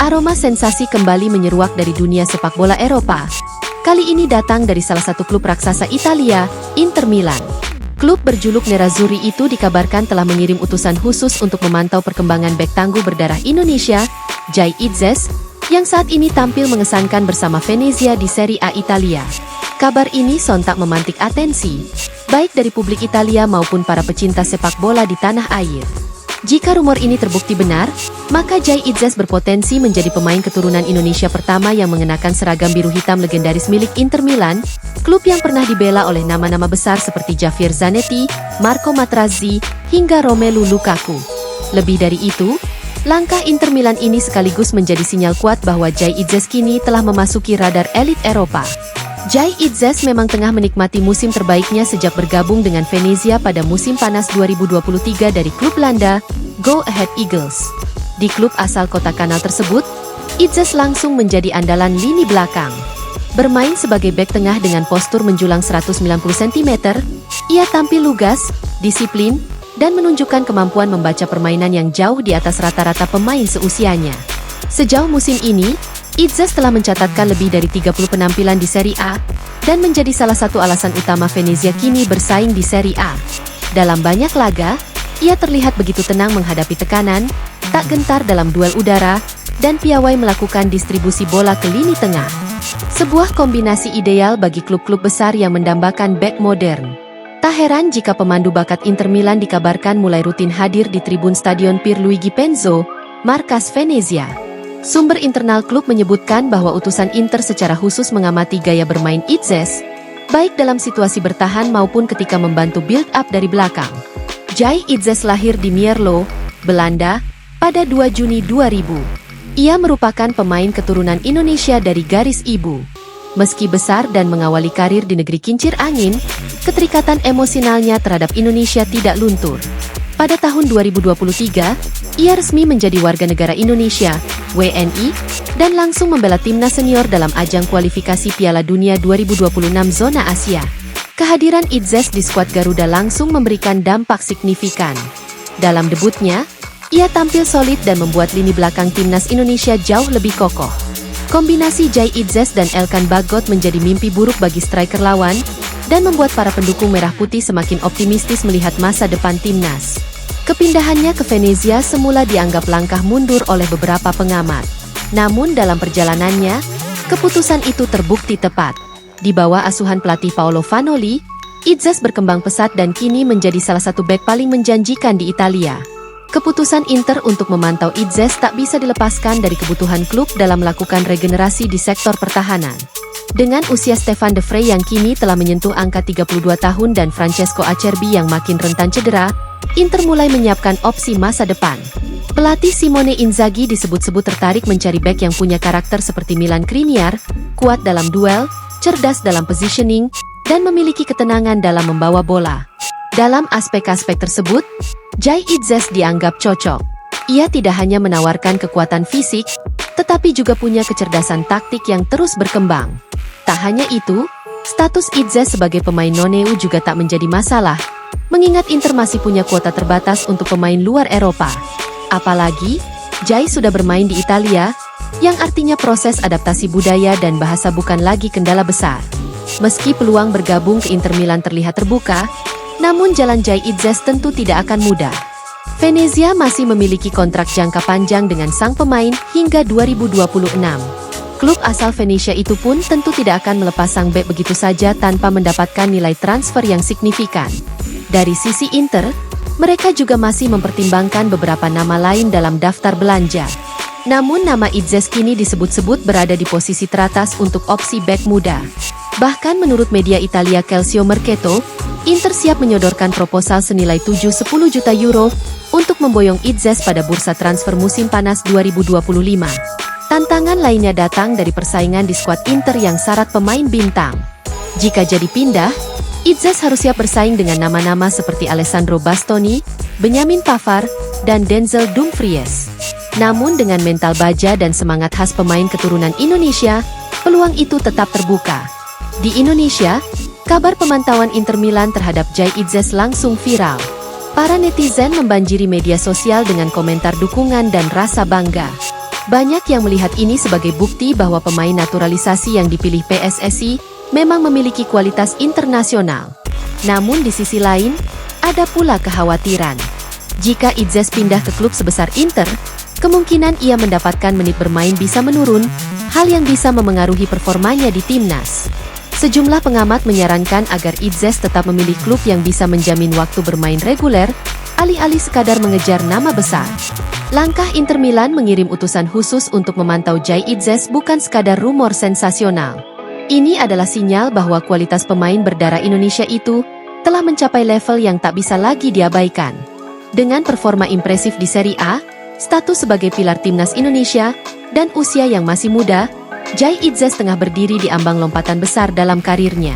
Aroma sensasi kembali menyeruak dari dunia sepak bola Eropa. Kali ini datang dari salah satu klub raksasa Italia, Inter Milan. Klub berjuluk Nerazzurri itu dikabarkan telah mengirim utusan khusus untuk memantau perkembangan bek tangguh berdarah Indonesia, Jai Itzes, yang saat ini tampil mengesankan bersama Venezia di Serie A Italia. Kabar ini sontak memantik atensi, baik dari publik Italia maupun para pecinta sepak bola di tanah air. Jika rumor ini terbukti benar, maka Jai Itzes berpotensi menjadi pemain keturunan Indonesia pertama yang mengenakan seragam biru hitam legendaris milik Inter Milan, klub yang pernah dibela oleh nama-nama besar seperti Javier Zanetti, Marco Materazzi, hingga Romelu Lukaku. Lebih dari itu, langkah Inter Milan ini sekaligus menjadi sinyal kuat bahwa Jai Itzes kini telah memasuki radar elit Eropa. Jai Itzes memang tengah menikmati musim terbaiknya sejak bergabung dengan Venezia pada musim panas 2023 dari klub Belanda, Go Ahead Eagles. Di klub asal kota Kanal tersebut, Itzes langsung menjadi andalan lini belakang. Bermain sebagai bek tengah dengan postur menjulang 190 cm, ia tampil lugas, disiplin, dan menunjukkan kemampuan membaca permainan yang jauh di atas rata-rata pemain seusianya. Sejauh musim ini, Itzes telah mencatatkan lebih dari 30 penampilan di Serie A, dan menjadi salah satu alasan utama Venezia kini bersaing di Serie A. Dalam banyak laga, ia terlihat begitu tenang menghadapi tekanan, tak gentar dalam duel udara, dan piawai melakukan distribusi bola ke lini tengah. Sebuah kombinasi ideal bagi klub-klub besar yang mendambakan bek modern. Tak heran jika pemandu bakat Inter Milan dikabarkan mulai rutin hadir di tribun Stadion Pierluigi Penzo, markas Venezia. Sumber internal klub menyebutkan bahwa utusan Inter secara khusus mengamati gaya bermain Itzes, baik dalam situasi bertahan maupun ketika membantu build-up dari belakang. Jai Itzes lahir di Mierlo, Belanda, pada 2 Juni 2000. Ia merupakan pemain keturunan Indonesia dari garis ibu. Meski besar dan mengawali karir di negeri kincir angin, keterikatan emosionalnya terhadap Indonesia tidak luntur. Pada tahun 2023, ia resmi menjadi warga negara Indonesia, WNI, dan langsung membela timnas senior dalam ajang kualifikasi Piala Dunia 2026 zona Asia. Kehadiran Itzes di skuad Garuda langsung memberikan dampak signifikan. Dalam debutnya, ia tampil solid dan membuat lini belakang timnas Indonesia jauh lebih kokoh. Kombinasi Jai Itzes dan Elkan Bagot menjadi mimpi buruk bagi striker lawan, dan membuat para pendukung merah putih semakin optimistis melihat masa depan timnas. Kepindahannya ke Venezia semula dianggap langkah mundur oleh beberapa pengamat. Namun dalam perjalanannya, keputusan itu terbukti tepat. Di bawah asuhan pelatih Paolo Vanoli, Itzes berkembang pesat dan kini menjadi salah satu bek paling menjanjikan di Italia. Keputusan Inter untuk memantau Itzes tak bisa dilepaskan dari kebutuhan klub dalam melakukan regenerasi di sektor pertahanan. Dengan usia Stefan De Vrij yang kini telah menyentuh angka 32 tahun dan Francesco Acerbi yang makin rentan cedera, Inter mulai menyiapkan opsi masa depan. Pelatih Simone Inzaghi disebut-sebut tertarik mencari bek yang punya karakter seperti Milan Skriniar, kuat dalam duel, cerdas dalam positioning, dan memiliki ketenangan dalam membawa bola. Dalam aspek-aspek tersebut, Jai Itzes dianggap cocok. Ia tidak hanya menawarkan kekuatan fisik, tetapi juga punya kecerdasan taktik yang terus berkembang. Tak hanya itu, status Itzes sebagai pemain non-EU juga tak menjadi masalah, mengingat Inter masih punya kuota terbatas untuk pemain luar Eropa. Apalagi, Jai sudah bermain di Italia, yang artinya proses adaptasi budaya dan bahasa bukan lagi kendala besar. Meski peluang bergabung ke Inter Milan terlihat terbuka, namun jalan Jai Itzes tentu tidak akan mudah. Venezia masih memiliki kontrak jangka panjang dengan sang pemain hingga 2026. Klub asal Venesia itu pun tentu tidak akan melepas sang bek begitu saja tanpa mendapatkan nilai transfer yang signifikan. Dari sisi Inter, mereka juga masih mempertimbangkan beberapa nama lain dalam daftar belanja. Namun nama Itzes kini disebut-sebut berada di posisi teratas untuk opsi bek muda. Bahkan menurut media Italia Calcio Mercato, Inter siap menyodorkan proposal senilai 7-10 juta euro untuk memboyong Itzes pada bursa transfer musim panas 2025. Tantangan lainnya datang dari persaingan di skuad Inter yang syarat pemain bintang. Jika jadi pindah, Itzes harus siap bersaing dengan nama-nama seperti Alessandro Bastoni, Benjamin Pavard, dan Denzel Dumfries. Namun dengan mental baja dan semangat khas pemain keturunan Indonesia, peluang itu tetap terbuka. Di Indonesia, kabar pemantauan Inter Milan terhadap Jai Itzes langsung viral. Para netizen membanjiri media sosial dengan komentar dukungan dan rasa bangga. Banyak yang melihat ini sebagai bukti bahwa pemain naturalisasi yang dipilih PSSI memang memiliki kualitas internasional. Namun di sisi lain, ada pula kekhawatiran. Jika Idzes pindah ke klub sebesar Inter, kemungkinan ia mendapatkan menit bermain bisa menurun, hal yang bisa memengaruhi performanya di timnas. Sejumlah pengamat menyarankan agar Idzes tetap memilih klub yang bisa menjamin waktu bermain reguler, alih-alih sekadar mengejar nama besar. Langkah Inter Milan mengirim utusan khusus untuk memantau Jai Idzes bukan sekadar rumor sensasional. Ini adalah sinyal bahwa kualitas pemain berdarah Indonesia itu telah mencapai level yang tak bisa lagi diabaikan. Dengan performa impresif di Serie A, status sebagai pilar timnas Indonesia, dan usia yang masih muda, Jai Idzes tengah berdiri di ambang lompatan besar dalam karirnya.